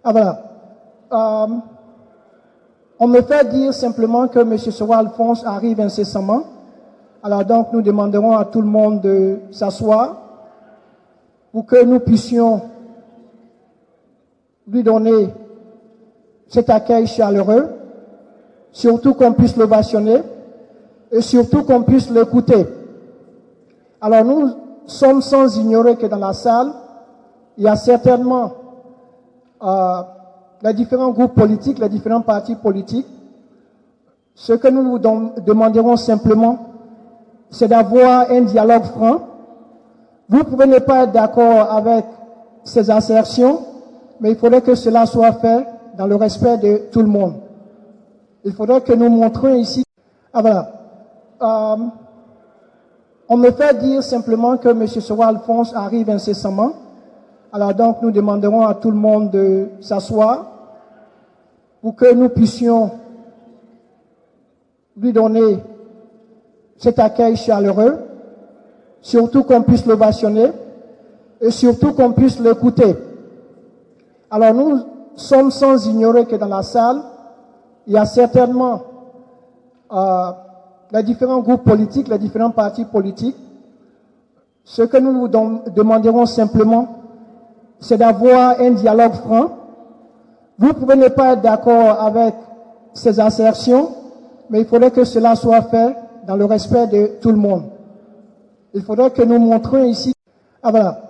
Ah voilà. On me fait dire simplement que M. Soro Alphonse arrive incessamment. Alors donc nous demanderons à tout le monde de s'asseoir pour que nous puissions lui donner cet accueil chaleureux, surtout qu'on puisse l'ovationner et surtout qu'on puisse l'écouter. Alors nous sommes sans ignorer que dans la salle, il y a certainement les différents groupes politiques, les différents partis politiques. Ce que nous vous demanderons simplement, c'est d'avoir un dialogue franc. Vous pouvez ne pas être d'accord avec ces assertions, mais il faudrait que cela soit fait dans le respect de tout le monde. Il faudrait que nous montrions ici. Ah voilà. On me fait dire simplement que M. Soro Alphonse arrive incessamment. Alors donc nous demanderons à tout le monde de s'asseoir pour que nous puissions lui donner cet accueil chaleureux, surtout qu'on puisse l'ovationner et surtout qu'on puisse l'écouter. Alors nous sommes sans ignorer que dans la salle, il y a certainement les différents groupes politiques, les différents partis politiques. Ce que nous vous demanderons simplement, c'est d'avoir un dialogue franc. Vous pouvez ne pas être d'accord avec ces assertions, mais il faudrait que cela soit fait dans le respect de tout le monde. Il faudrait que nous montrions ici. Ah voilà.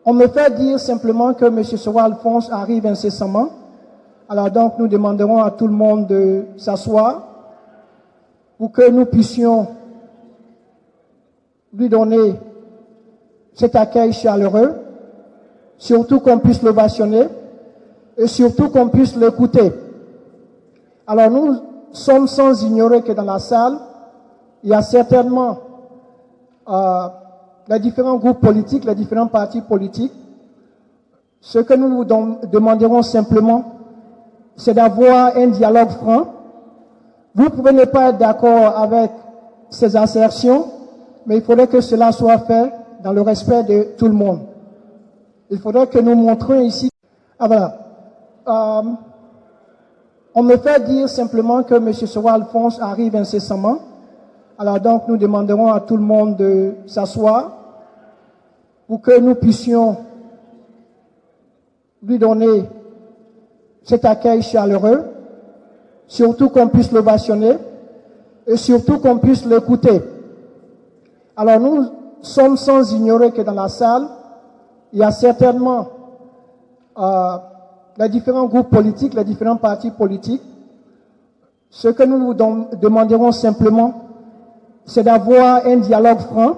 On me fait dire simplement que M. Soro Alphonse arrive incessamment. Alors donc nous demanderons à tout le monde de s'asseoir pour que nous puissions lui donner cet accueil chaleureux, surtout qu'on puisse l'ovationner et surtout qu'on puisse l'écouter. Alors nous sommes sans ignorer que dans la salle, il y a certainement les différents groupes politiques, les différents partis politiques. Ce que nous vous demanderons simplement, c'est d'avoir un dialogue franc. Vous pouvez ne pas être d'accord avec ces assertions, mais il faudrait que cela soit fait dans le respect de tout le monde. Il faudrait que nous montrions ici. Ah voilà. On me fait dire simplement que M. Soro Alphonse arrive incessamment. Alors donc nous demanderons à tout le monde de s'asseoir pour que nous puissions lui donner cet accueil chaleureux, surtout qu'on puisse l'ovationner et surtout qu'on puisse l'écouter. Alors nous sommes sans ignorer que dans la salle, il y a certainement les différents groupes politiques, les différents partis politiques. Ce que nous vous demanderons simplement, c'est d'avoir un dialogue franc.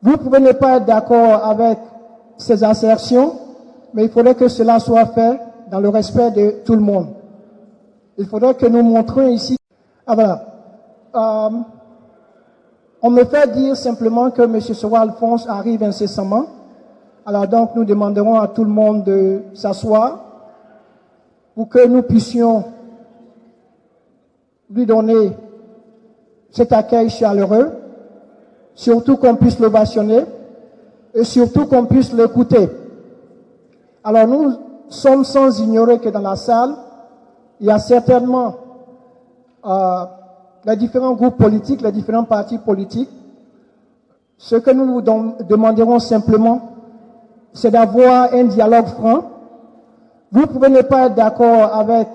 Vous pouvez ne pas être d'accord avec ces assertions, mais il faudrait que cela soit fait dans le respect de tout le monde. Il faudrait que nous montrions ici. Ah voilà. On me fait dire simplement que M. Soro Alphonse arrive incessamment. Alors donc nous demanderons à tout le monde de s'asseoir pour que nous puissions lui donner cet accueil chaleureux, surtout qu'on puisse l'ovationner et surtout qu'on puisse l'écouter. Alors nous sommes sans ignorer que dans la salle, il y a certainement les différents groupes politiques, les différents partis politiques. Ce que nous vous demanderons simplement, c'est d'avoir un dialogue franc. Vous pouvez ne pas être d'accord avec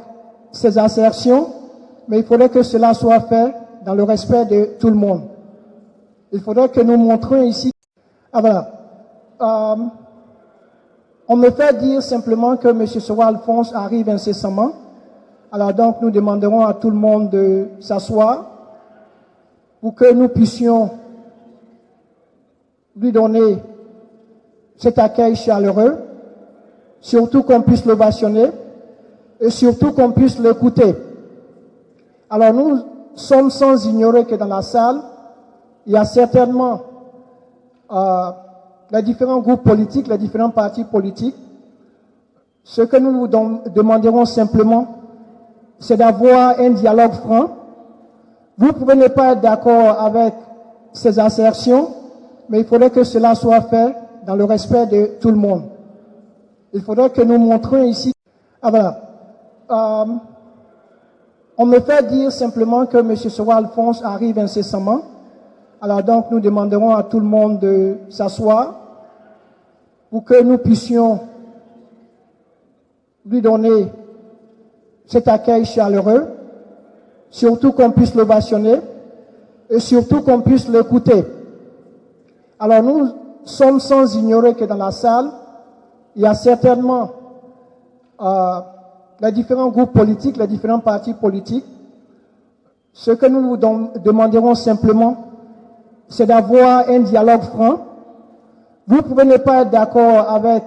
ces assertions, mais il faudrait que cela soit fait dans le respect de tout le monde. Il faudrait que nous montrions ici. Ah voilà. On me fait dire simplement que M. Soro Alphonse arrive incessamment. Alors donc nous demanderons à tout le monde de s'asseoir pour que nous puissions lui donner cet accueil chaleureux, surtout qu'on puisse l'ovationner et surtout qu'on puisse l'écouter. Alors nous sommes sans ignorer que dans la salle, il y a certainement les différents groupes politiques, les différents partis politiques. Ce que nous vous demanderons simplement, c'est d'avoir un dialogue franc. Vous pouvez ne pas être d'accord avec ces assertions, mais il faudrait que cela soit fait dans le respect de tout le monde. Il faudrait que nous montrions ici. Ah voilà. On me fait dire simplement que M. Soroa Alphonse arrive incessamment. Alors donc nous demanderons à tout le monde de s'asseoir pour que nous puissions lui donner cet accueil chaleureux, surtout qu'on puisse l'ovationner et surtout qu'on puisse l'écouter. Alors nous sommes sans ignorer que dans la salle, il y a certainement les différents groupes politiques, les différents partis politiques. Ce que nous vous demanderons simplement, c'est d'avoir un dialogue franc. Vous pouvez ne pas être d'accord avec